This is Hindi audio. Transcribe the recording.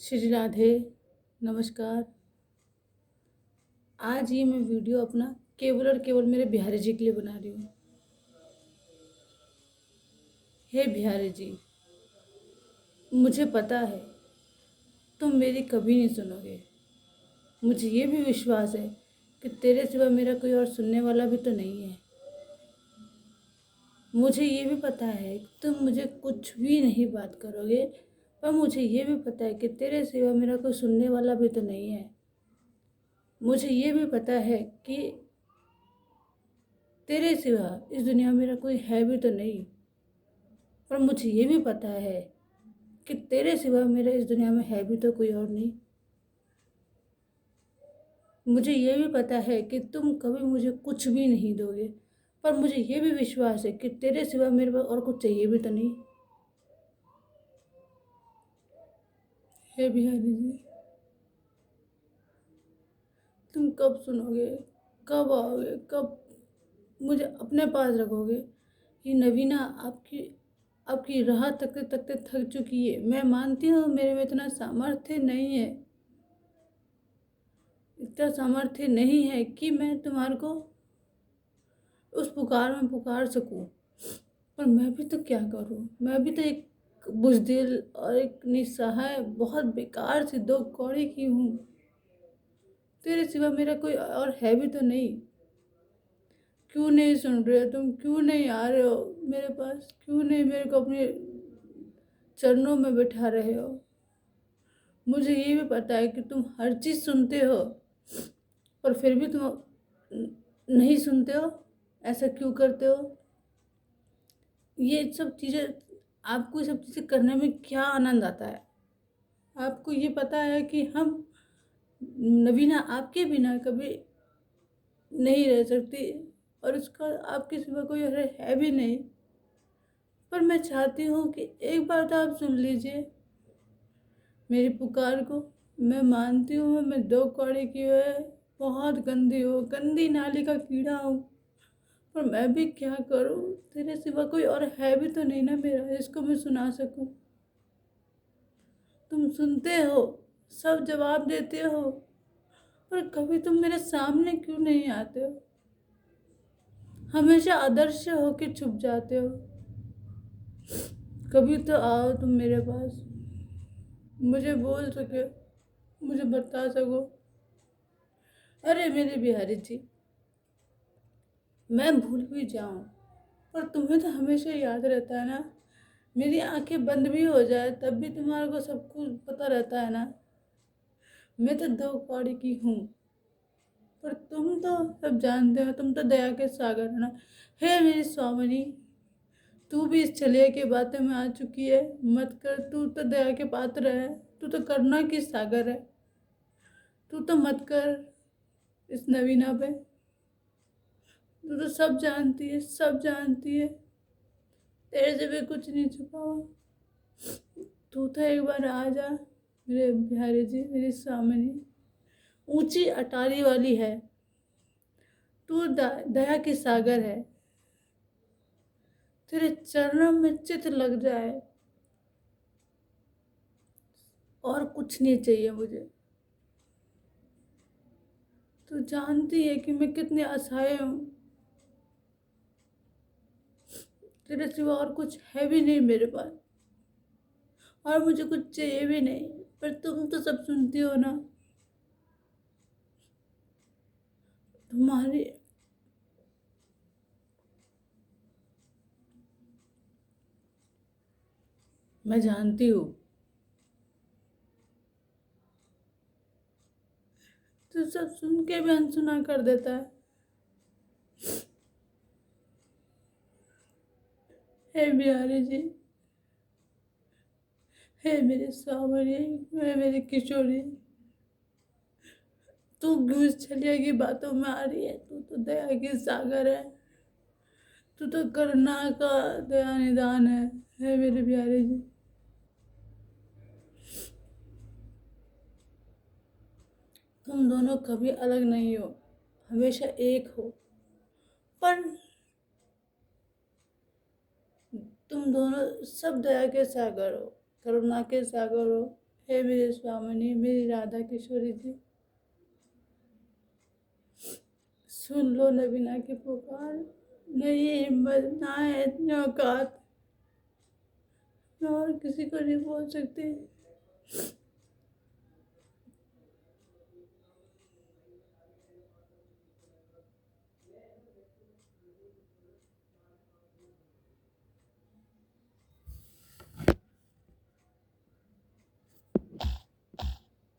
श्री राधे। नमस्कार। आज ये मैं वीडियो अपना केवल और केवल मेरे बिहारी जी के लिए बना रही हूँ। हे बिहारी जी, मुझे पता है तुम मेरी कभी नहीं सुनोगे। मुझे ये भी विश्वास है कि तेरे सिवा मेरा कोई और सुनने वाला भी तो नहीं है। मुझे ये भी पता है कि तुम मुझे कुछ भी नहीं बात करोगे, पर मुझे ये भी पता है कि तेरे सिवा मेरा कोई सुनने वाला भी तो नहीं है। मुझे ये भी पता है कि तेरे सिवा इस दुनिया में मेरा कोई है भी तो नहीं, पर मुझे ये भी पता है कि तेरे सिवा मेरा इस दुनिया में है भी तो कोई और नहीं। मुझे ये भी पता है कि तुम कभी मुझे कुछ भी नहीं दोगे, पर मुझे ये भी विश्वास है कि तेरे सिवा मेरे पास और कुछ चाहिए भी तो नहीं। हे बिहारी जी, तुम कब सुनोगे? कब आओगे? कब मुझे अपने पास रखोगे? ये नवीना आपकी आपकी राह तकते तकते थक चुकी है। मैं मानती हूँ मेरे में इतना सामर्थ्य नहीं है, इतना सामर्थ्य नहीं है कि मैं तुम्हारे को उस पुकार में पुकार सकूं। पर मैं भी तो क्या करूं? मैं भी तो एक बुज़दिल और एक निस्सहाय बहुत बेकार सी दो कौड़ी की हूँ। तेरे सिवा मेरा कोई और है भी तो नहीं। क्यों नहीं सुन रहे हो तुम? क्यों नहीं आ रहे हो मेरे पास? क्यों नहीं मेरे को अपने चरणों में बिठा रहे हो? मुझे ये भी पता है कि तुम हर चीज़ सुनते हो, पर फिर भी तुम नहीं सुनते हो। ऐसा क्यों करते हो? ये सब चीज़ें आपको ये सब चीज़ें करने में क्या आनंद आता है? आपको ये पता है कि हम नवीना आपके बिना कभी नहीं रह सकती, और उसका आपके सिवा कोई और है भी नहीं। पर मैं चाहती हूँ कि एक बार तो आप सुन लीजिए मेरी पुकार को। मैं मानती हूँ मैं दो कौड़ी की है, बहुत गंदी हूँ, गंदी नाली का कीड़ा हूँ, पर मैं भी क्या करूँ? तेरे सिवा कोई और है भी तो नहीं ना मेरा जिसको मैं सुना सकूँ। तुम सुनते हो, सब जवाब देते हो, पर कभी तुम मेरे सामने क्यों नहीं आते हो? हमेशा अदृश्य होके छुप जाते हो। कभी तो आओ तुम मेरे पास, मुझे बोल सके, मुझे बता सको। अरे मेरे बिहारी जी, मैं भूल भी जाऊं, पर तुम्हें तो हमेशा याद रहता है ना। मेरी आंखें बंद भी हो जाए तब भी तुम्हारे को सब कुछ पता रहता है ना। मैं तो दो कौड़ी की हूँ, पर तुम तो सब जानते हो, तुम तो दया के सागर है ना। हे मेरी स्वामिनी, तू भी इस छलिया की बातें में आ चुकी है। मत कर, तू तो दया के पात्र है, तू तो करुणा की सागर है। तू तो मत कर इस नवीना पे। तू तो सब जानती है, सब जानती है। तेरे से भी कुछ नहीं छुपा हुआ। तू तो एक बार आ जा मेरे बिहारी जी, मेरी सामने ऊंची अटारी वाली है। तू दया की सागर है। तेरे चरणों में चित लग जाए, और कुछ नहीं चाहिए मुझे। तू जानती है कि मैं कितनी असहाय हूँ। तेरे सिवा और कुछ है भी नहीं मेरे पास, और मुझे कुछ चाहिए भी नहीं। पर तुम तो सब सुनती हो ना। तुम्हारी मैं जानती हूँ, तू सब सुन के भी अनसुना कर देता है। हे बिहारी जी, हे मेरे सावरी, हे मेरी किशोरी, तू क्यों इस छलिया की बातों में आ रही है? तू तो दया की सागर है, तू तो करुणा का दया निदान है। हे मेरे प्यारे जी, तुम दोनों कभी अलग नहीं हो, हमेशा एक हो। पर तुम दोनों सब दया के सागर हो, करुणा के सागर हो। हे मेरे स्वामिनी, मेरी राधा किशोरी जी, सुन लो नबीना की पुकार। नहीं हिम्मत, ना है इतनी औकात, मैं और किसी को नहीं बोल सकती।